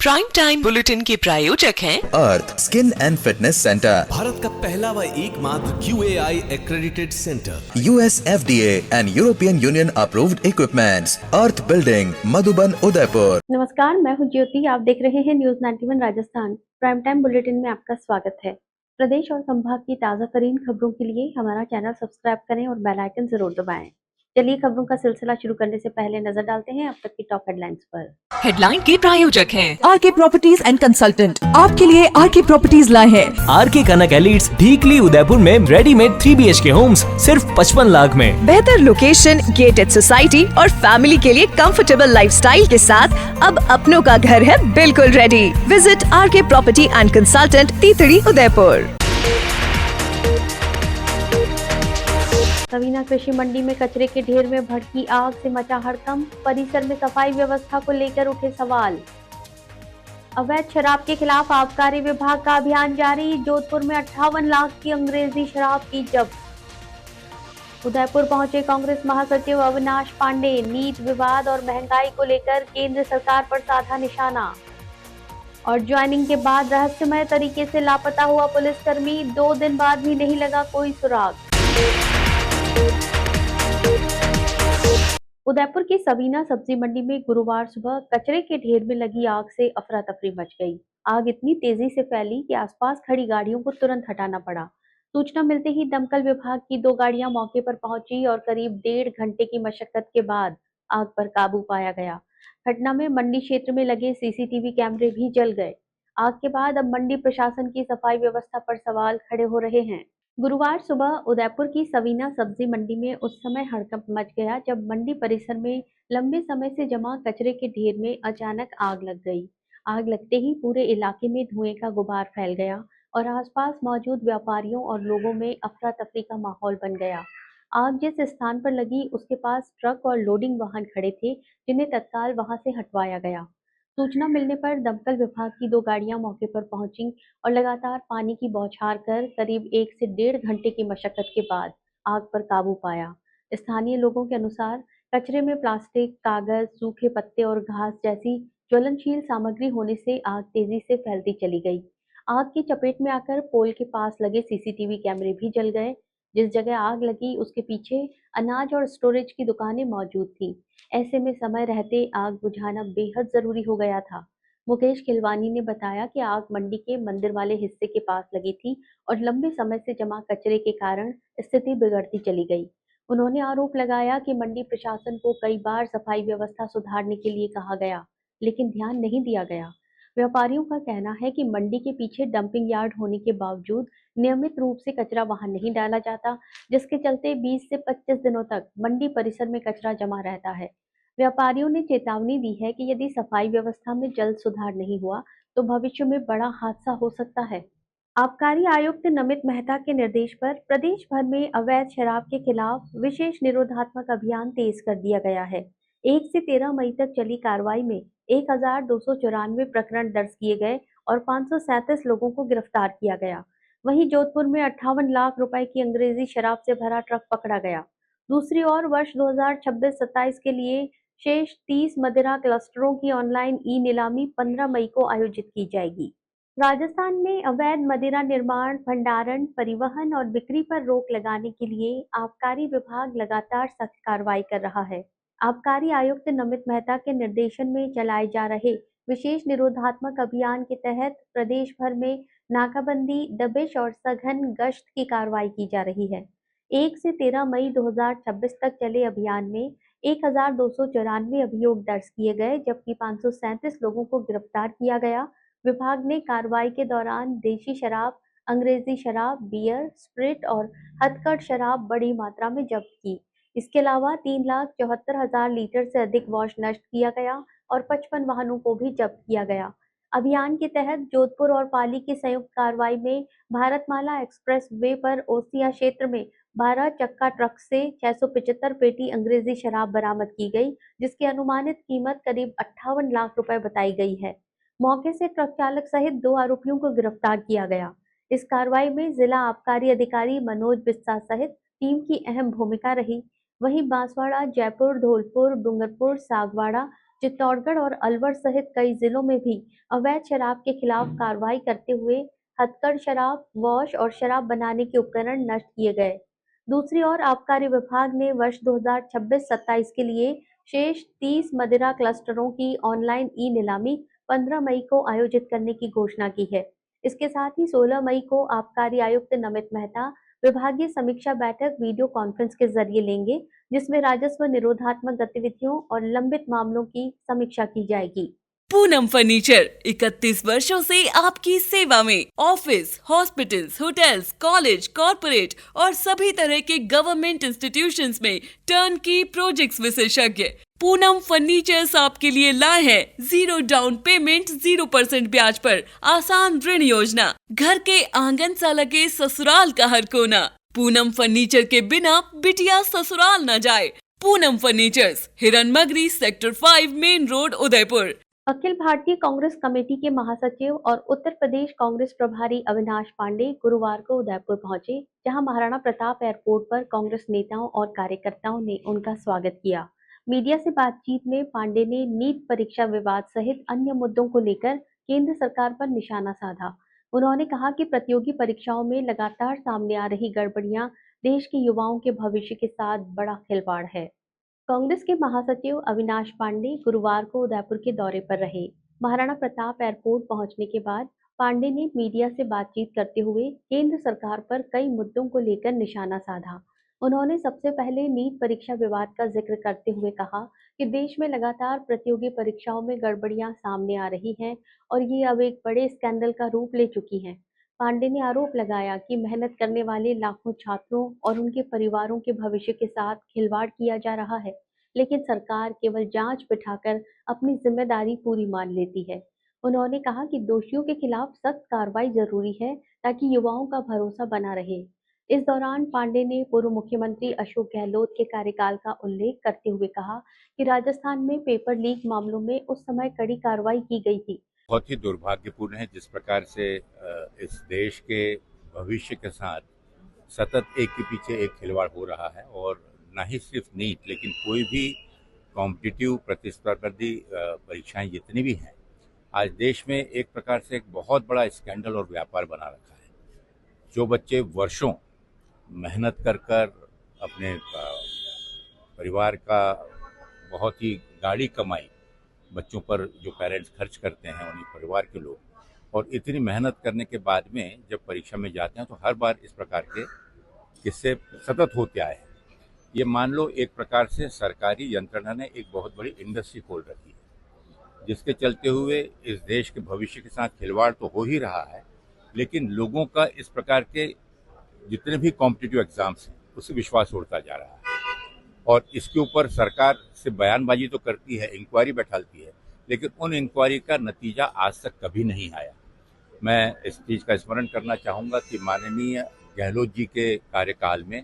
Prime time bulletin के प्रायोजक हैं Arth skin and fitness centre, Bharat का पहला व एकमात्र QAI accredited centre, US FDA and European Union approved equipments, Arth building, Madhuban, Udaipur. नमस्कार, मैं हूं ज्योति। आप देख रहे हैं news 91 Rajasthan. Prime time bulletin में आपका स्वागत है। प्रदेश और संभाग की ताजा तरीन खबरों के लिए हमारा चैनल सब्सक्राइब करें और बेल आइकन जरूर दबाएं। चलिए खबरों का सिलसिला शुरू करने से पहले नजर डालते हैं अब तक की टॉप हेडलाइंस पर। हेडलाइन के प्रायोजक हैं आरके प्रॉपर्टीज एंड कंसल्टेंट। आपके लिए आरके प्रॉपर्टीज लाए हैं आरके कनक एलिट्स ढीकली उदयपुर में रेडीमेड 3 BHK होम्स सिर्फ 55 लाख में। बेहतर लोकेशन, गेटेड सोसाइटी और फैमिली के लिए कंफर्टेबल लाइफस्टाइल के साथ अब अपनों का घर है बिल्कुल ready. Visit RK property and consultant, तीतड़ी, उदयपुर। सवीना कृषि मंडी में कचरे के ढेर में भड़की आग से मचा हड़कंप। परिसर में सफाई व्यवस्था को लेकर उठे सवाल। अवैध शराब के खिलाफ आबकारी विभाग का अभियान जारी। जोधपुर में 58 लाख की अंग्रेजी शराब की जब्त। उदयपुर पहुंचे कांग्रेस महासचिव अविनाश पांडे। नीट विवाद और महंगाई को लेकर केंद्र सरकार पर साधा निशाना। और ज्वाइनिंग के बाद रहस्यमय तरीके से लापता हुआ पुलिसकर्मी, 2 दिन बाद भी नहीं लगा कोई सुराग। उदयपुर की सवीना सब्जी मंडी में गुरुवार सुबह कचरे के ढेर में लगी आग से अफरा तफरी मच गई। आग इतनी तेजी से फैली कि आसपास खड़ी गाड़ियों को तुरंत हटाना पड़ा। सूचना मिलते ही दमकल विभाग की 2 गाड़ियां मौके पर पहुंची और करीब 1.5 घंटे की मशक्कत के बाद आग पर काबू पाया गया। घटना में मंडी क्षेत्र में लगे CCTV कैमरे भी जल गए। आग के बाद अब मंडी प्रशासन की सफाई व्यवस्था पर सवाल खड़े हो रहे हैं। गुरुवार सुबह उदयपुर की सवीना सब्जी मंडी में उस समय हड़कंप मच गया जब मंडी परिसर में लंबे समय से जमा कचरे के ढेर में अचानक आग लग गई। आग लगते ही पूरे इलाके में धुएं का गुबार फैल गया और आसपास मौजूद व्यापारियों और लोगों में अफरा तफरी का माहौल बन गया। आग जिस स्थान पर लगी उसके पास ट्रक और लोडिंग वाहन खड़े थे, जिन्हें तत्काल वहां से हटवाया गया। सूचना मिलने पर दमकल विभाग की 2 गाड़ियां मौके पर पहुंची और लगातार पानी की बौछार कर करीब 1 से 1.5 घंटे की मशक्कत के बाद आग पर काबू पाया। स्थानीय लोगों के अनुसार कचरे में प्लास्टिक, कागज, सूखे पत्ते और घास जैसी ज्वलनशील सामग्री होने से आग तेजी से फैलती चली गई। आग की चपेट में आकर पोल के पास लगे CCTV कैमरे भी जल गए। जिस जगह आग लगी उसके पीछे अनाज और स्टोरेज की दुकानें मौजूद थी। ऐसे में समय रहते आग बुझाना बेहद जरूरी हो गया था। मुकेश खिलवानी ने बताया कि आग मंडी के मंदिर वाले हिस्से के पास लगी थी और लंबे समय से जमा कचरे के कारण स्थिति बिगड़ती चली गई। उन्होंने आरोप लगाया कि मंडी प्रशासन को कई बार सफाई व्यवस्था सुधारने के लिए कहा गया, लेकिन ध्यान नहीं दिया गया। व्यापारियों का कहना है कि मंडी के पीछे डंपिंग यार्ड होने के बावजूद नियमित रूप से कचरा वहां नहीं डाला जाता, जिसके चलते 20 से 25 दिनों तक मंडी परिसर में कचरा जमा रहता है। व्यापारियों ने चेतावनी दी है कि यदि सफाई व्यवस्था में जल्द सुधार नहीं हुआ तो भविष्य में बड़ा हादसा हो सकता है। आबकारी आयुक्त नमित मेहता के निर्देश पर प्रदेश भर में अवैध शराब के खिलाफ विशेष निरोधात्मक अभियान तेज कर दिया गया है। 1 से 13 मई तक चली कार्रवाई में 1294 प्रकरण दर्ज किए गए और 537 लोगों को गिरफ्तार किया गया। वहीं जोधपुर में 58 लाख रुपए की अंग्रेजी शराब से भरा ट्रक पकड़ा गया। दूसरी ओर वर्ष 2026-27 के लिए शेष 30 मदिरा क्लस्टरों की ऑनलाइन ई-नीलामी 15 मई को आयोजित की जाएगी। राजस्थान में अवैध मदिरा निर्माण, भंडारण, परिवहन और बिक्री पर रोक लगाने के लिए आबकारी विभाग लगातार सख्त कार्रवाई कर रहा है। आबकारी आयुक्त नमित मेहता के निर्देशन में चलाए जा रहे विशेष निरोधात्मक अभियान के तहत प्रदेश भर में नाकाबंदी, दबिश और सघन गश्त की कार्रवाई की जा रही है। 1 से 13 मई 2026 तक चले अभियान में 1294 अभियोग दर्ज किए गए, जबकि 537 लोगों को गिरफ्तार किया गया। विभाग ने कार्रवाई के दौरान देशी शराब, अंग्रेजी शराब, बियर, स्प्रिट और हथकढ़ शराब बड़ी मात्रा में जब्त की। इसके अलावा 3,74,000 लीटर से अधिक वॉश नष्ट किया गया और 55 वाहनों को भी जब्त किया गया। अभियान के तहत जोधपुर और पाली की संयुक्त कार्रवाई में भारतमाला एक्सप्रेस वे पर ओसिया क्षेत्र में 12 चक्का ट्रक से 675 पेटी अंग्रेजी शराब बरामद की गई, जिसकी अनुमानित कीमत करीब 58 लाख रुपए बताई गई है। मौके से ट्रक चालक सहित 2 आरोपियों को गिरफ्तार किया गया। इस कार्रवाई में जिला आबकारी अधिकारी मनोज बिस्सा सहित टीम की अहम भूमिका रही। वहीं बांसवाड़ा, जयपुर, धौलपुर, डूंगरपुर, सागवाड़ा, चित्तौड़गढ़ और अलवर सहित कई जिलों में भी अवैध शराब के खिलाफ कार्रवाई करते हुए हथकढ़ शराब, वॉश और शराब बनाने के उपकरण नष्ट किए गए। दूसरी ओर आबकारी विभाग ने वर्ष 2026-27 के लिए शेष 30 मदिरा क्लस्टरों की ऑनलाइन ई नीलामी 15 मई को आयोजित करने की घोषणा की है। इसके साथ ही 16 मई को आबकारी आयुक्त नमित मेहता विभागीय समीक्षा बैठक वीडियो कॉन्फ्रेंस के जरिए लेंगे, जिसमें राजस्व निरोधात्मक गतिविधियों और लंबित मामलों की समीक्षा की जाएगी। पूनम फर्नीचर 31 वर्षों से आपकी सेवा में। Office, hospitals, hotels, college, corporate और सभी तरह के गवर्नमेंट इंस्टीट्यूशंस में टर्नकी प्रोजेक्ट्स विशेषज्ञ पूनम फर्नीचर्स आपके लिए लाए हैं 0 डाउन पेमेंट 0% ब्याज पर आसान ऋण योजना। घर के आंगन सा लगे ससुराल का हर कोना। पूनम फर्नीचर के बिना बिटिया ससुराल न जाए। Poonam furnitures, Hiranmagri, sector 5, main road, Udaipur. Akhil Bharatiya Congress committee के महासचिव और उत्तर प्रदेश कांग्रेस प्रभारी अविनाश पांडे गुरुवार को उदयपुर पहुंचे, जहां महाराणा प्रताप एयरपोर्ट पर कांग्रेस नेताओं और कार्यकर्ताओं ने उनका स्वागत किया। मीडिया से बातचीत में पांडे ने नीट परीक्षा विवाद सहित अन्य मुद्दों को लेकर केंद्र सरकार पर निशाना साधा। उन्होंने कहा कि प्रतियोगी परीक्षाओं में लगातार सामने आ रही गड़बड़ियां देश के युवाओं के भविष्य के साथ बड़ा खिलवाड़ है। कांग्रेस के महासचिव अविनाश पांडे गुरुवार को उदयपुर के दौरे पर रहे। महाराणा प्रताप एयरपोर्ट पहुंचने के बाद पांडे ने मीडिया से बातचीत करते हुए केंद्र सरकार पर कई मुद्दों को लेकर निशाना साधा। उन्होंने सबसे पहले नीट परीक्षा विवाद का जिक्र करते हुए कहा कि देश में लगातार प्रतियोगी परीक्षाओं में गड़बड़ियां सामने आ रही हैं और ये अब एक बड़े स्कैंडल का रूप ले चुकी हैं। पांडे ने आरोप लगाया कि मेहनत करने वाले लाखों छात्रों और उनके परिवारों के भविष्य के साथ खिलवाड़ किया जा रहा है, लेकिन सरकार केवल जांच बिठाकर अपनी जिम्मेदारी पूरी मान लेती है। उन्होंने कहा कि दोषियों के खिलाफ सख्त कार्रवाई जरूरी है ताकि युवाओं का भरोसा बना रहे। इस दौरान पांडे ने पूर्व मुख्यमंत्री अशोक गहलोत के कार्यकाल का उल्लेख करते हुए कहा कि राजस्थान में पेपर लीक मामलों में उस समय कड़ी कार्रवाई की गई थी। बहुत ही दुर्भाग्यपूर्ण है जिस प्रकार से इस देश के भविष्य के साथ सतत एक के पीछे एक खिलवाड़ हो रहा है, और न ही सिर्फ नीट लेकिन कोई भी कॉम्पिटिटिव प्रतिस्पर्धी परीक्षाएं जितनी भी हैं, आज देश में एक प्रकार से एक बहुत बड़ा स्कैंडल और व्यापार बना रखा है। जो बच्चे वर्षों मेहनत कर अपने परिवार का बहुत ही गाढ़ी कमाई बच्चों पर जो पेरेंट्स खर्च करते हैं, उन्हीं परिवार के लोग, और इतनी मेहनत करने के बाद में जब परीक्षा में जाते हैं तो हर बार इस प्रकार के किस्से सतत होते आए हैं। ये मान लो एक प्रकार से सरकारी यंत्रणा ने एक बहुत बड़ी इंडस्ट्री खोल रखी है, जिसके चलते हुए इस देश के भविष्य के साथ खिलवाड़ तो हो ही रहा है, लेकिन लोगों का इस प्रकार के जितने भी कॉम्पिटिटिव एग्जाम्स हैं उससे विश्वास उड़ता जा रहा है। और इसके ऊपर सरकार से बयानबाजी तो करती है, इंक्वायरी बैठाती है, लेकिन उन इंक्वायरी का नतीजा आज तक कभी नहीं आया। मैं इस चीज़ का स्मरण करना चाहूँगा कि माननीय गहलोत जी के कार्यकाल में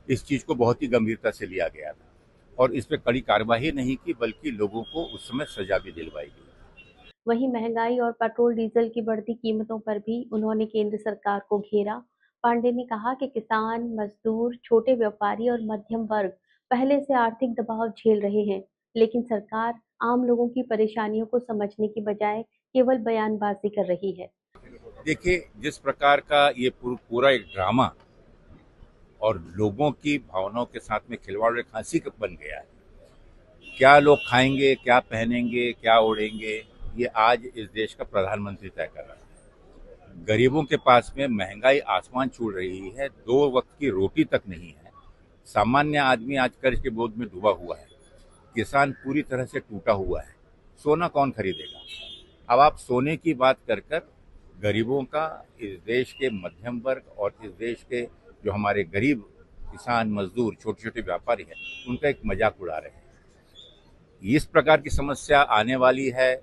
इस चीज़ को बहुत ही गंभीरता से लिया गया था और इस पर कड़ी कार्रवाई नहीं की, बल्कि लोगों को उस समय सजा भी दिलवाई गई। वहीं महंगाई और पेट्रोल डीजल की बढ़ती कीमतों पर भी उन्होंने केंद्र सरकार को घेरा। पांडे ने कहा कि किसान, मजदूर, छोटे व्यापारी और मध्यम वर्ग पहले से आर्थिक दबाव झेल रहे हैं, लेकिन सरकार आम लोगों की परेशानियों को समझने की बजाय केवल बयानबाजी कर रही है। देखिए, जिस प्रकार का ये पूरा एक ड्रामा और लोगों की भावनाओं के साथ में खिलवाड़ एक हंसी बन गया है। क्या लोग खाएंगे, क्या पहनेंगे, क्या ओढ़ेंगे, ये आज इस देश का प्रधानमंत्री तय कर रहा है। गरीबों के पास में महंगाई आसमान छू रही है, 2 वक्त की रोटी तक नहीं है। सामान्य आदमी आज कर्ज के बोझ में डूबा हुआ है। किसान पूरी तरह से टूटा हुआ है। सोना कौन खरीदेगा? अब आप सोने की बात कर गरीबों का, इस देश के मध्यम वर्ग और इस देश के जो हमारे गरीब किसान, मजदूर, छोटे छोटे व्यापारी हैं, उनका एक मजाक उड़ा रहे हैं। इस प्रकार की समस्या आने वाली है,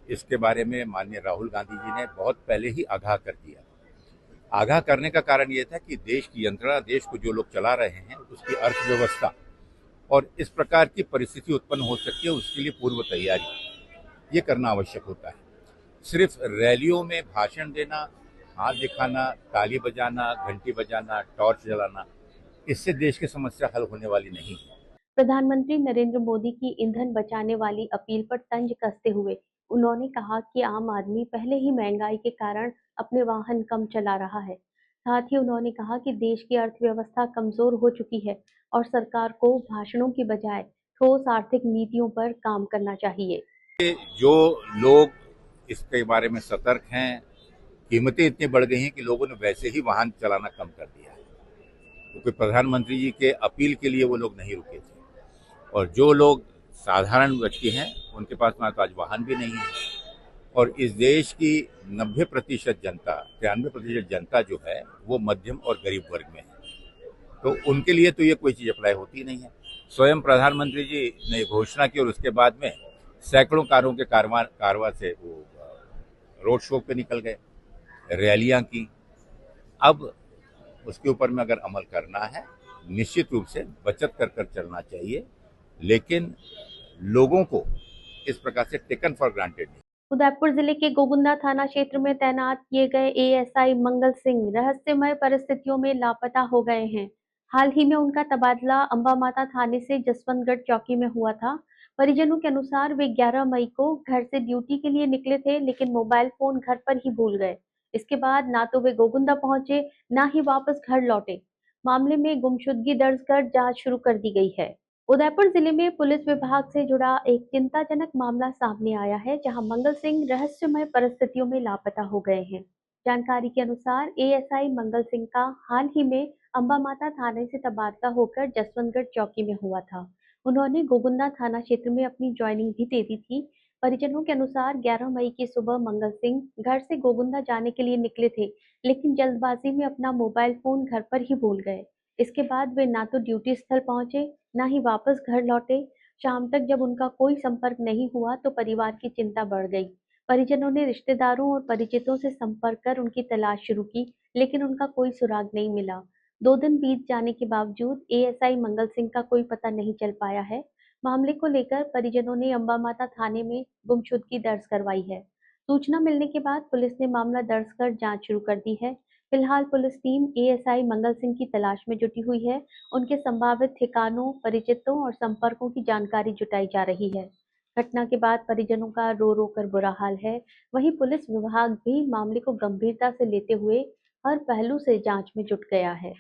इसके बारे में माननीय राहुल गांधी जी ने बहुत पहले ही आगाह कर दिया। आगाह करने का कारण ये था कि देश की यंत्रणा, देश को जो लोग चला रहे हैं, उसकी अर्थव्यवस्था और इस प्रकार की परिस्थिति उत्पन्न हो सकती है, उसके लिए पूर्व तैयारी ये करना आवश्यक होता है। सिर्फ रैलियों में भाषण देना, हाथ दिखाना, ताली बजाना, घंटी बजाना, टॉर्च जलाना, इससे देश की समस्या हल होने वाली नहीं है। प्रधानमंत्री नरेंद्र मोदी की ईंधन बचाने वाली अपील पर तंज कसते हुए उन्होंने कहा कि आम आदमी पहले ही महंगाई के कारण अपने वाहन कम चला रहा है। साथ ही उन्होंने कहा कि देश की अर्थव्यवस्था कमजोर हो चुकी है और सरकार को भाषणों की बजाय ठोस आर्थिक नीतियों पर काम करना चाहिए। जो लोग इसके बारे में सतर्क हैं, कीमतें इतनी बढ़ गई हैं कि लोगों ने वैसे ही वाहन चलाना कम कर दिया है, क्योंकि प्रधानमंत्री जी के अपील के लिए वो लोग नहीं रुके थे। और जो लोग साधारण व्यक्ति हैं उनके पास ना तो आज वाहन भी नहीं है, और इस देश की 90% जनता, 93% जनता जो है वो मध्यम और गरीब वर्ग में है, तो उनके लिए तो ये कोई चीज़ अप्लाई होती नहीं है। स्वयं प्रधानमंत्री जी ने घोषणा की और उसके बाद में सैकड़ों कारों के कारवां से वो रोड शो पे निकल गए, रैलियां की। अब उसके ऊपर में अगर अमल करना है, निश्चित रूप से बचत कर कर चलना चाहिए, लेकिन लोगों को इस प्रकार से टेकन फॉर ग्रांटेड नहीं। उदयपुर जिले के गोगुंदा थाना क्षेत्र में तैनात किए गए एएसआई मंगल सिंह रहस्यमय परिस्थितियों में लापता हो गए हैं। हाल ही में उनका तबादला अंबा माता थाने से जसवंतगढ़ चौकी में हुआ था। परिजनों के अनुसार वे 11 मई को घर से ड्यूटी के लिए निकले थे, लेकिन मोबाइल फोन घर पर ही भूल गए। इसके बाद ना तो वे गोगुंदा पहुंचे, ना ही वापस घर लौटे। मामले में गुमशुदगी दर्ज कर जांच शुरू कर दी गई है। उदयपुर जिले में पुलिस विभाग से जुड़ा एक चिंताजनक मामला सामने आया है, जहां मंगल सिंह रहस्यमय परिस्थितियों में लापता हो गए हैं। जानकारी के अनुसार एएसआई मंगल सिंह का हाल ही में अंबा माता थाने से तबादला होकर जसवंतगढ़ चौकी में हुआ था। उन्होंने गोगुंदा थाना क्षेत्र में अपनी ज्वाइनिंग भी दे दी थी। परिजनों के अनुसार 11 मई की सुबह मंगल सिंह घर से गोगुंदा जाने के लिए निकले थे, लेकिन जल्दबाजी में अपना मोबाइल फोन घर पर ही भूल गए। इसके बाद वे ना तो ड्यूटी स्थल पहुंचे, ना ही वापस घर लौटे। शाम तक जब उनका कोई संपर्क नहीं हुआ तो परिवार की चिंता बढ़ गई। परिजनों ने रिश्तेदारों और परिचितों से संपर्क कर उनकी तलाश शुरू की, लेकिन उनका कोई सुराग नहीं मिला। 2 दिन बीत जाने के बावजूद एएसआई मंगल सिंह का कोई पता नहीं चल पाया है। मामले को लेकर परिजनों ने अंबा माता थाने में गुमशुदगी दर्ज करवाई है। सूचना मिलने के बाद पुलिस ने मामला दर्ज कर जांच शुरू कर दी है। फिलहाल police team ASI Mangal Singh की तलाश में जुटी हुई है। उनके संभावित ठिकानों, परिचितों और संपर्कों की जानकारी जुटाई जा रही है। घटना के बाद परिजनों का रो रो कर बुरा हाल है। वहीं पुलिस विभाग भी मामले को गंभीरता से लेते हुए हर पहलू से जांच में जुट गया है।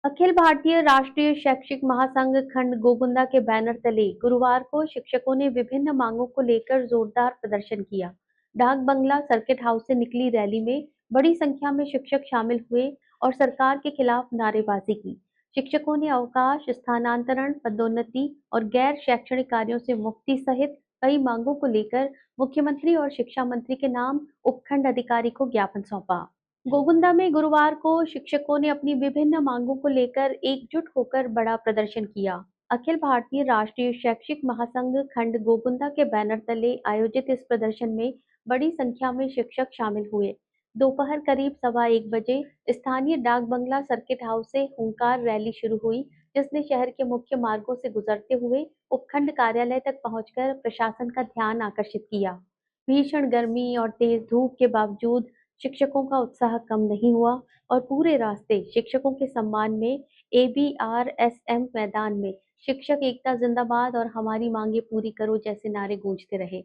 अखिल भारतीय राष्ट्रीय शैक्षिक महासंघ खंड गोगुंदा के बैनर तले गुरुवार को शिक्षकों ने विभिन्न मांगों को लेकर जोरदार प्रदर्शन किया। डाक बंगला सर्किट हाउस से निकली रैली में बड़ी संख्या में शिक्षक शामिल हुए और सरकार के खिलाफ नारेबाजी की। शिक्षकों ने अवकाश, स्थानांतरण, पदोन्नति और गैर शैक्षणिक कार्यों से मुक्ति सहित कई मांगों को लेकर मुख्यमंत्री और शिक्षा मंत्री के नाम उपखंड अधिकारी को ज्ञापन सौंपा। गोगुंदा में गुरुवार को शिक्षकों ने अपनी विभिन्न मांगों को लेकर एकजुट होकर बड़ा प्रदर्शन किया। अखिल भारतीय राष्ट्रीय शैक्षिक महासंघ खंड गोगुंदा के बैनर तले आयोजित इस प्रदर्शन में बड़ी संख्या में शिक्षक शामिल हुए। दोपहर करीब 1:15 बजे स्थानीय डाक बंगला सर्किट हाउस से हुंकार रैली शुरू हुई, जिसने शहर के मुख्य मार्गों से गुजरते हुए उपखंड कार्यालय तक पहुंचकर प्रशासन का ध्यान आकर्षित किया। भीषण गर्मी और तेज धूप के बावजूद शिक्षकों का उत्साह कम नहीं हुआ और पूरे रास्ते शिक्षकों के सम्मान में ABRSM मैदान में शिक्षक एकता जिंदाबाद और हमारी मांगे पूरी करो जैसे नारे गूंजते रहे।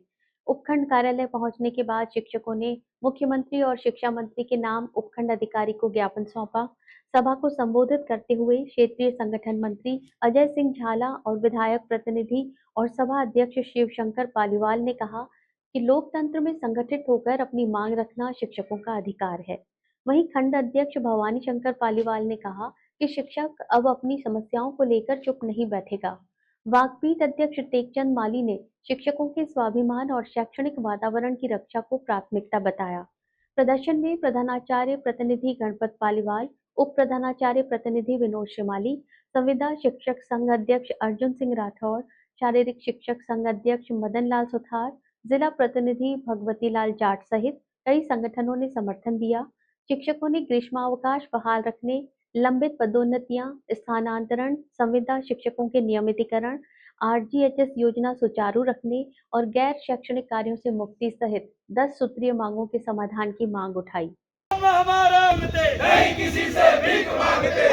उपखंड कार्यालय पहुंचने के बाद शिक्षकों ने मुख्यमंत्री और शिक्षा मंत्री के नाम उपखंड अधिकारी को ज्ञापन सौंपा। सभा को संबोधित करते हुए क्षेत्रीय संगठन मंत्री अजय सिंह झाला और विधायक प्रतिनिधि और सभा अध्यक्ष शिवशंकर पालीवाल ने कहा कि लोकतंत्र में संगठित होकर अपनी मांग रखना शिक्षकों का अधिकार है। वहीं खंड अध्यक्ष भवानी शंकर पालीवाल ने कहा कि शिक्षक अब अपनी समस्याओं को लेकर चुप नहीं बैठेगा। वाकपीठ अध्यक्ष टेकचंद माली ने शिक्षकों के स्वाभिमान और शैक्षणिक वातावरण की रक्षा को प्राथमिकता बताया। प्रदर्शन में प्रधानाचार्य प्रतिनिधि गणपत पालीवाल, उप प्रधानाचार्य प्रतिनिधि विनोद श्रीमाली, संविदा शिक्षक संघ अध्यक्ष अर्जुन सिंह राठौर, शारीरिक शिक्षक संघ अध्यक्ष मदन लाल सुथार, जिला प्रतिनिधि भगवती लाल जाट सहित कई संगठनों ने समर्थन दिया। शिक्षकों ने ग्रीष्मावकाश बहाल रखने, लंबित पदोन्नतियां, स्थानांतरण, संविदा शिक्षकों के नियमितीकरण, RGHS योजना सुचारू रखने और गैर शैक्षणिक कार्यों से मुक्ति सहित 10 सूत्रीय मांगों के समाधान की मांग उठाई। नहीं किसी से भीख मांगते,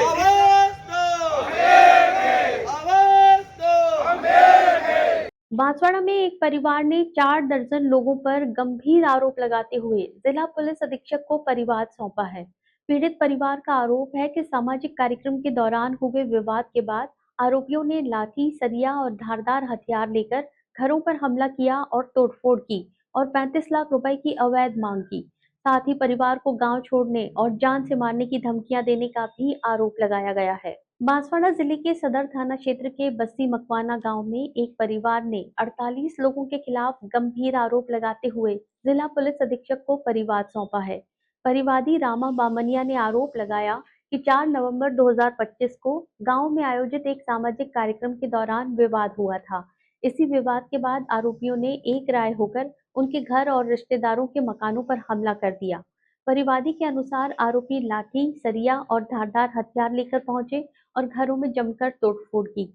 बांसवाड़ा में एक परिवार ने 4 दर्जन लोगों पर गंभीर आरोप लगाते हुए जिला पुलिस अधीक्षक को परिवाद सौंपा है। पीड़ित परिवार का आरोप है कि सामाजिक कार्यक्रम के दौरान हुए विवाद के बाद आरोपियों ने लाठी, सरिया और धारदार हथियार लेकर घरों पर हमला किया और तोड़फोड़ की और 35 लाख रुपए की अवैध मांग की। साथ ही परिवार को गांव छोड़ने और जान से मारने की धमकियां देने का भी आरोप लगाया गया है। बांसवाड़ा जिले के सदर थाना क्षेत्र के बस्सी मकवाना गांव में एक परिवार ने 48 लोगों के खिलाफ गंभीर आरोप लगाते हुए जिला पुलिस अधीक्षक को परिवाद सौंपा है। परिवादी रामा बामनिया ने आरोप लगाया कि 4 नवंबर 2025 को गांव में आयोजित एक सामाजिक कार्यक्रम के दौरान विवाद हुआ था। इसी विवाद के बाद आरोपियों ने एक राय होकर उनके घर और रिश्तेदारों के मकानों पर हमला कर दिया। परिवादी के अनुसार आरोपी लाठी, सरिया और धारदार हथियार लेकर पहुंचे और घरों में जमकर तोड़फोड़ की।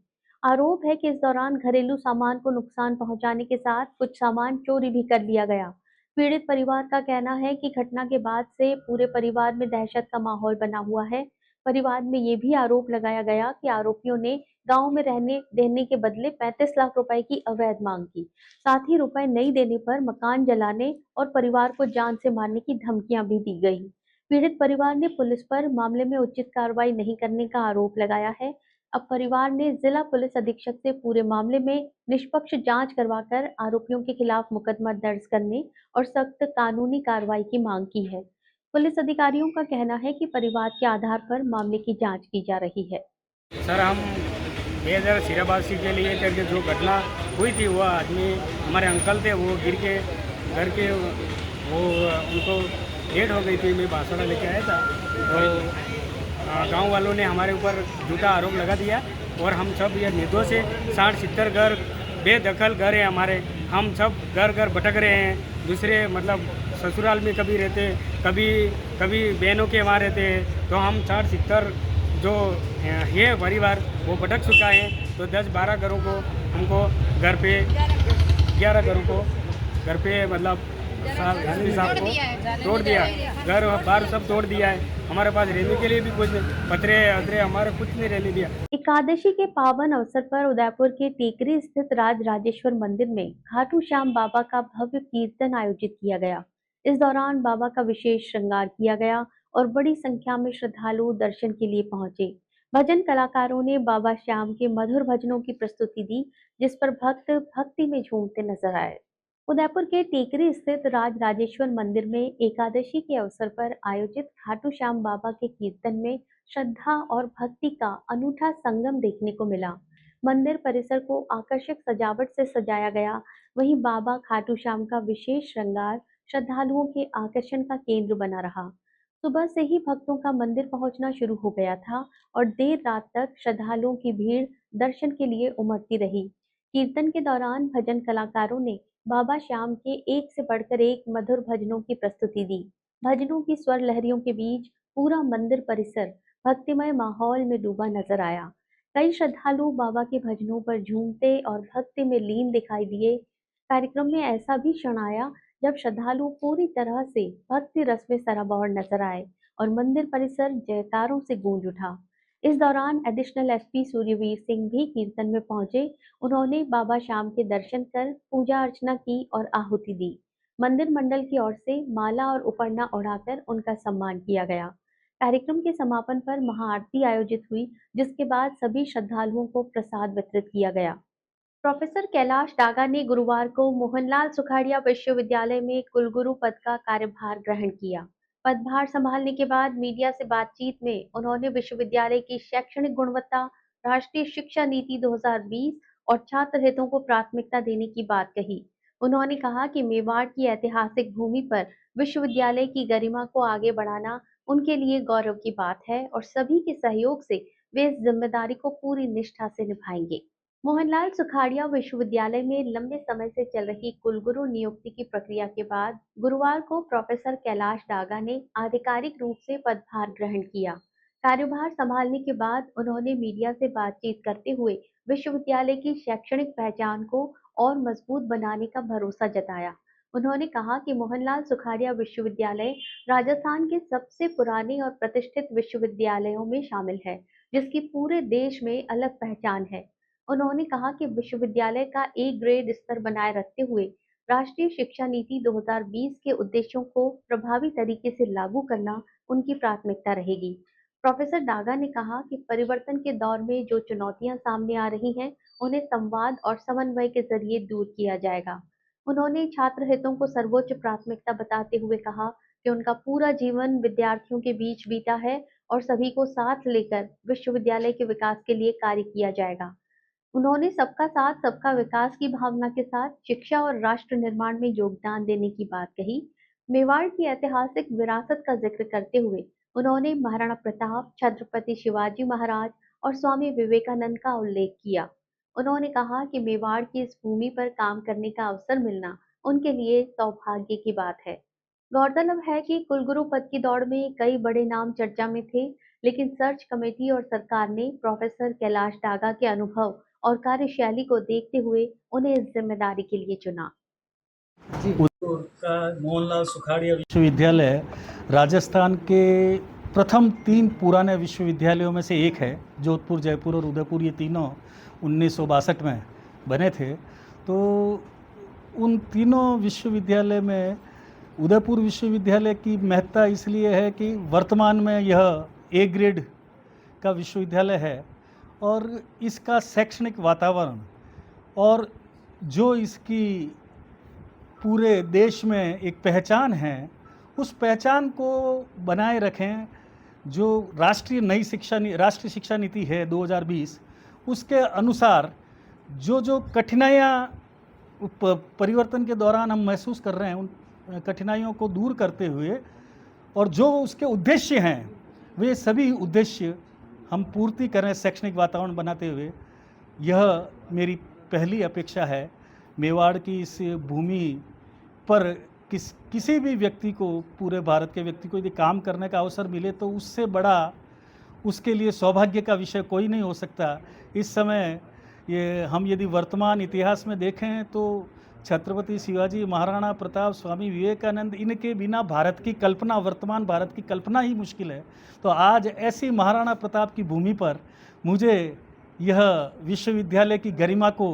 आरोप है कि इस दौरान घरेलू सामान को नुकसान पहुंचाने के साथ कुछ सामान चोरी भी कर लिया गया। पीड़ित परिवार का कहना है कि घटना के बाद से पूरे परिवार में दहशत का माहौल बना हुआ है। परिवार में ये भी आरोप लगाया गया कि आरोपियों ने गांव में रहने देने के बदले 35 लाख रुपए की अवैध मांग की। साथ ही रुपए नहीं देने पर मकान जलाने और परिवार को जान से मारने की धमकियां भी दी गई। पीड़ित परिवार ने पुलिस पर मामले में उचित कार्रवाई नहीं करने का आरोप लगाया है। अब परिवार ने जिला पुलिस अधीक्षक से पूरे मामले में निष्पक्ष जांच करवाकर आरोपियों के खिलाफ मुकदमा दर्ज करने और सख्त कानूनी कार्रवाई की मांग की है। पुलिस अधिकारियों का कहना है कि परिवार के आधार पर मामले की जांच की जा रही है। सर, हम बेहद सिराबासी के लिए करके जो घटना हुई थी, वो आदमी हमारे अंकल थे, वो गिर के घर के वो उनको डेट हो गई थी। मैं बांसवाड़ा लेके आया था, तो गांव वालों ने हमारे ऊपर झूठा आरोप लगा दिया और हम सब ये निर्दोष है। 60-70 घर बेदखल घर है हमारे, हम सब घर घर भटक रहे हैं। दूसरे मतलब ससुराल में कभी रहते, कभी बहनों के वहाँ रहते हैं। तो हम 60-70 जो ये परिवार वो भटक चुका है। तो 10-12 घरों को हमको घर पे 11 घरों को घर पे मतलब साहब को तोड़ दिया, घर बार सब तोड़ दिया है। हमारे पास रहने के लिए भी कुछ पतरे अतरे हमारे कुछ नहीं रहने दिया। एकादशी के पावन अवसर पर उदयपुर के टेकरी स्थित राज राजेश्वर मंदिर में खाटू श्याम बाबा का भव्य कीर्तन आयोजित किया गया। इस दौरान बाबा का विशेष श्रृंगार किया गया और बड़ी संख्या में श्रद्धालु दर्शन के लिए पहुंचे। भजन कलाकारों ने बाबा श्याम के मधुर भजनों की प्रस्तुति दी, जिस पर भक्त भक्ति में झूमते नजर आए। उदयपुर के टेकरी स्थित राज राजेश्वर मंदिर में एकादशी के अवसर पर आयोजित खाटू श्याम बाबा के कीर्तन में श्रद्धा और भक्ति का अनूठा संगम देखने को मिला। मंदिर परिसर को आकर्षक सजावट से सजाया गया। वहीं बाबा खाटू श्याम का विशेष श्रृंगार श्रद्धालुओं के आकर्षण का केंद्र बना रहा। सुबह से ही भक्तों का मंदिर पहुंचना शुरू हो गया था और देर रात तक श्रद्धालुओं की भीड़ दर्शन के लिए उमड़ती रही। कीर्तन के दौरान भजन कलाकारों ने बाबा श्याम के एक से बढ़कर एक मधुर भजनों की प्रस्तुति दी। भजनों की स्वर लहरियों के बीच पूरा मंदिर परिसर भक्तिमय माहौल में डूबा नजर आया। कई श्रद्धालु बाबा के भजनों पर झूमते और भक्ति में लीन दिखाई दिए। कार्यक्रम में ऐसा भी क्षण आया जब श्रद्धालु पूरी तरह से भक्ति रस में सराबोर नजर आए और मंदिर परिसर जयकारों से गूंज उठा। इस दौरान एडिशनल एसपी सूर्यवीर सिंह भी कीर्तन में पहुंचे। उन्होंने बाबा श्याम के दर्शन कर पूजा अर्चना की और आहुति दी। मंदिर मंडल की ओर से माला और उपरना उड़ाकर उनका सम्मान किया गया। कार्यक्रम के समापन पर महाआरती आयोजित हुई, जिसके बाद सभी श्रद्धालुओं को प्रसाद वितरित किया गया। प्रोफेसर कैलाश डागा ने गुरुवार को मोहनलाल सुखाड़िया विश्वविद्यालय में कुलगुरु पद का कार्यभार ग्रहण किया। पदभार संभालने के बाद मीडिया से बातचीत में उन्होंने विश्वविद्यालय की शैक्षणिक गुणवत्ता, राष्ट्रीय शिक्षा नीति 2020 और छात्र हितों को प्राथमिकता देने की बात कही। उन्होंने कहा कि मेवाड़ की ऐतिहासिक भूमि पर विश्वविद्यालय की गरिमा को आगे बढ़ाना उनके लिए गौरव की बात है और सभी के सहयोग से वे इस जिम्मेदारी को पूरी निष्ठा से निभाएंगे। मोहनलाल सुखाड़िया विश्वविद्यालय में लंबे समय से चल रही कुलगुरु नियुक्ति की प्रक्रिया के बाद गुरुवार को प्रोफेसर कैलाश डागा ने आधिकारिक रूप से पदभार ग्रहण किया। कार्यभार संभालने के बाद उन्होंने मीडिया से बातचीत करते हुए विश्वविद्यालय की शैक्षणिक पहचान को और मजबूत बनाने का भरोसा जताया। उन्होंने कहा कि मोहनलाल सुखाड़िया विश्वविद्यालय राजस्थान के सबसे पुराने और प्रतिष्ठित विश्वविद्यालयों में शामिल है, जिसकी पूरे देश में अलग पहचान है। उन्होंने कहा कि विश्वविद्यालय का ए ग्रेड स्तर बनाए रखते हुए राष्ट्रीय शिक्षा नीति 2020 के उद्देश्यों को प्रभावी तरीके से लागू करना उनकी प्राथमिकता रहेगी। प्रोफेसर डागा ने कहा कि परिवर्तन के दौर में जो चुनौतियां सामने आ रही हैं, उन्हें संवाद और समन्वय के जरिए दूर किया जाएगा। उन्होंने छात्र हितों को सर्वोच्च प्राथमिकता बताते हुए कहा कि उनका पूरा जीवन विद्यार्थियों के बीच बीता है और सभी को साथ लेकर विश्वविद्यालय के विकास के लिए कार्य किया जाएगा। उन्होंने सबका साथ सबका विकास की भावना के साथ शिक्षा और राष्ट्र निर्माण में योगदान देने की बात कही। मेवाड़ की ऐतिहासिक विरासत का जिक्र करते हुए उन्होंने महाराणा प्रताप, छत्रपति शिवाजी महाराज और स्वामी विवेकानंद का उल्लेख किया। उन्होंने कहा कि मेवाड़ की इस भूमि पर काम करने का अवसर मिलना उनके लिए सौभाग्य की बात है। गौरतलब है कि कुलगुरु पद की दौड़ में कई बड़े नाम चर्चा में थे, लेकिन सर्च कमेटी और सरकार ने प्रोफेसर कैलाश डागा के अनुभव और कार्यशैली को देखते हुए उन्हें इस जिम्मेदारी के लिए चुना। का मोहनलाल सुखाड़िया विश्वविद्यालय राजस्थान के प्रथम 3 पुराने विश्वविद्यालयों में से एक है। जोधपुर, जयपुर और उदयपुर, ये तीनों 1962 में बने थे। तो उन तीनों विश्वविद्यालय में उदयपुर विश्वविद्यालय की महत्ता इसलिए है कि वर्तमान में यह ए ग्रेड का विश्वविद्यालय है और इसका शैक्षणिक वातावरण और जो इसकी पूरे देश में एक पहचान है, उस पहचान को बनाए रखें। जो राष्ट्रीय शिक्षा नीति है 2020, उसके अनुसार जो कठिनाइयाँ परिवर्तन के दौरान हम महसूस कर रहे हैं, उन कठिनाइयों को दूर करते हुए और जो उसके उद्देश्य हैं, वे सभी उद्देश्य हम पूर्ति करें शैक्षणिक वातावरण बनाते हुए। यह मेरी पहली अपेक्षा है। मेवाड़ की इस भूमि पर किसी भी व्यक्ति को, पूरे भारत के व्यक्ति को यदि काम करने का अवसर मिले तो उससे बड़ा उसके लिए सौभाग्य का विषय कोई नहीं हो सकता। इस समय ये हम यदि वर्तमान इतिहास में देखें तो छत्रपति शिवाजी, महाराणा प्रताप, स्वामी विवेकानंद, इनके बिना भारत की कल्पना, वर्तमान भारत की कल्पना ही मुश्किल है। तो आज ऐसी महाराणा प्रताप की भूमि पर मुझे यह विश्वविद्यालय की गरिमा को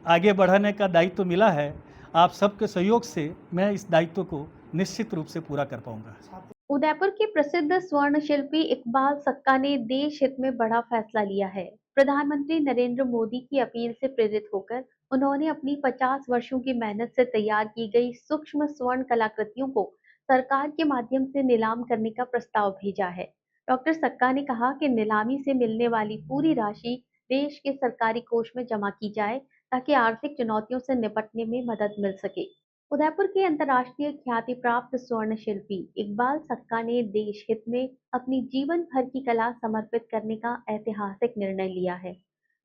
आगे बढ़ाने का दायित्व मिला है। आप सबके सहयोग से मैं इस दायित्व को निश्चित रूप से पूरा कर पाऊंगा। उदयपुर के प्रसिद्ध स्वर्ण शिल्पी इकबाल सक्का ने देश हित में बड़ा फैसला लिया है। प्रधानमंत्री नरेंद्र मोदी की अपील से प्रेरित होकर उन्होंने अपनी 50 वर्षों की मेहनत से तैयार की गई सूक्ष्म स्वर्ण कलाकृतियों को सरकार के माध्यम से नीलाम करने का प्रस्ताव भेजा है। डॉक्टर सक्का ने कहा कि नीलामी से मिलने वाली पूरी राशि देश के सरकारी कोष में जमा की जाए ताकि आर्थिक चुनौतियों से निपटने में मदद मिल सके। उदयपुर के अंतर्राष्ट्रीय ख्याति प्राप्त स्वर्ण शिल्पी इकबाल सक्का ने देश हित में अपनी जीवन भर की कला समर्पित करने का ऐतिहासिक निर्णय लिया है।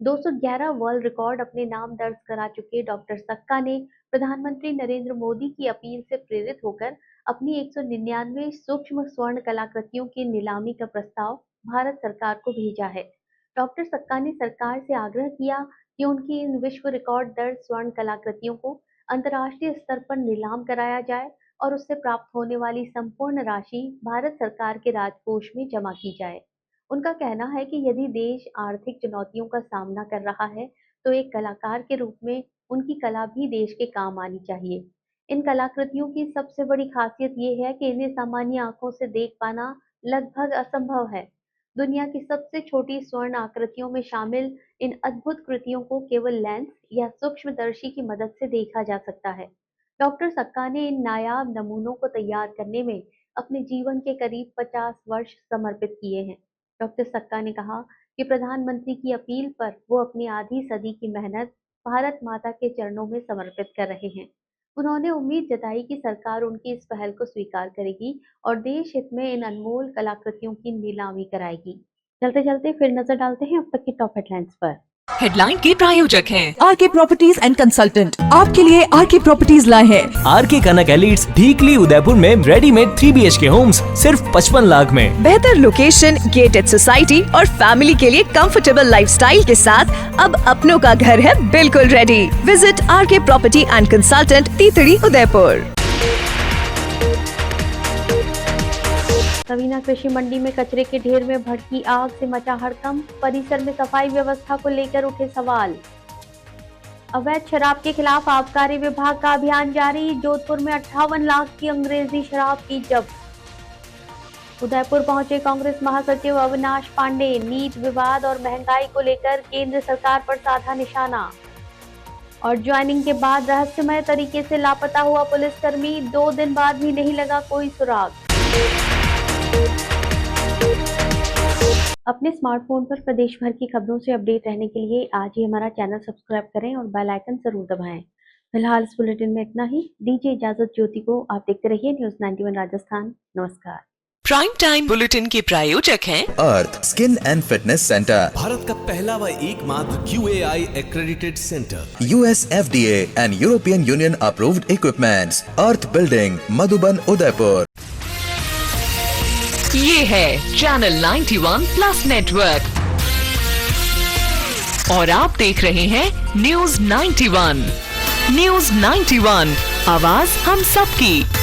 211 वर्ल्ड रिकॉर्ड अपने नाम दर्ज करा चुके डॉक्टर सक्का ने प्रधानमंत्री नरेंद्र मोदी की अपील से प्रेरित होकर अपनी 199 सूक्ष्म स्वर्ण कलाकृतियों की नीलामी का प्रस्ताव भारत सरकार को भेजा है। डॉक्टर सक्का ने सरकार से आग्रह किया कि उनकी इन विश्व रिकॉर्ड दर्ज स्वर्ण कलाकृतियों को अंतर्राष्ट्रीय स्तर पर नीलाम कराया जाए और उससे प्राप्त होने वाली संपूर्ण राशि भारत सरकार के राजकोष में जमा की जाए। उनका कहना है कि यदि देश आर्थिक चुनौतियों का सामना कर रहा है तो एक कलाकार के रूप में उनकी कला भी देश के काम आनी चाहिए। इन कलाकृतियों की सबसे बड़ी खासियत ये है कि इन्हें सामान्य आंखों से देख पाना लगभग असंभव है। दुनिया की सबसे छोटी स्वर्ण आकृतियों में शामिल इन अद्भुत कृतियों को केवल लेंस या सूक्ष्मदर्शी की मदद से देखा जा सकता है। डॉक्टर सक्का ने इन नायाब नमूनों को तैयार करने में अपने जीवन के करीब 50 वर्ष समर्पित किए हैं। डॉक्टर सक्का ने कहा कि प्रधानमंत्री की अपील पर वो अपनी आधी सदी की मेहनत भारत माता के चरणों में समर्पित कर रहे हैं। उन्होंने उम्मीद जताई कि सरकार उनकी इस पहल को स्वीकार करेगी और देश हित में इन अनमोल कलाकृतियों की नीलामी कराएगी। चलते चलते फिर नजर डालते हैं अब तक की टॉप हेडलाइंस पर। हेडलाइन के प्रायोजक हैं आरके प्रॉपर्टीज एंड कंसल्टेंट। आपके लिए आरके प्रॉपर्टीज लाए हैं आरके कनक एलिट्स, ढीकली, उदयपुर में रेडीमेड 3 BHK होम्स सिर्फ 55 लाख में। बेहतर लोकेशन, गेटेड सोसाइटी और फैमिली के लिए कंफर्टेबल लाइफस्टाइल के साथ अब अपनों का घर है बिल्कुल ready. Visit RK property and consultant, तीतड़ी, उदयपुर। सवीना कृषि मंडी में कचरे के ढेर में भड़की आग से मचा हड़कंप, परिसर में सफाई व्यवस्था को लेकर उठे सवाल। अवैध शराब के खिलाफ आबकारी विभाग का अभियान जारी, जोधपुर में 58 लाख की अंग्रेजी शराब की जब्त। उदयपुर पहुंचे कांग्रेस महासचिव अविनाश पांडे, नीट विवाद और महंगाई को लेकर केंद्र सरकार पर साधा निशाना। और ज्वाइनिंग के बाद रहस्यमय तरीके से लापता हुआ पुलिसकर्मी, 2 दिन बाद भी नहीं लगा कोई सुराग। अपने स्मार्टफोन पर प्रदेश भर की खबरों से अपडेट रहने के लिए आज ही हमारा चैनल सब्सक्राइब करें और बेल आइकन जरूर दबाएं। फिलहाल इस बुलेटिन में इतना ही। दीजिए इजाजत ज्योति को। आप देखते रहिए न्यूज़ 91 राजस्थान। नमस्कार। प्राइम टाइम बुलेटिन के प्रायोजक हैं Arth skin and fitness centre, Bharat का पहला व एकमात्र QAI accredited centre, US FDA and European Union approved equipments, Arth building, Madhuban, Udaipur. ये है चैनल 91 प्लस नेटवर्क और आप देख रहे हैं न्यूज़ 91। न्यूज़ 91, आवाज हम सबकी।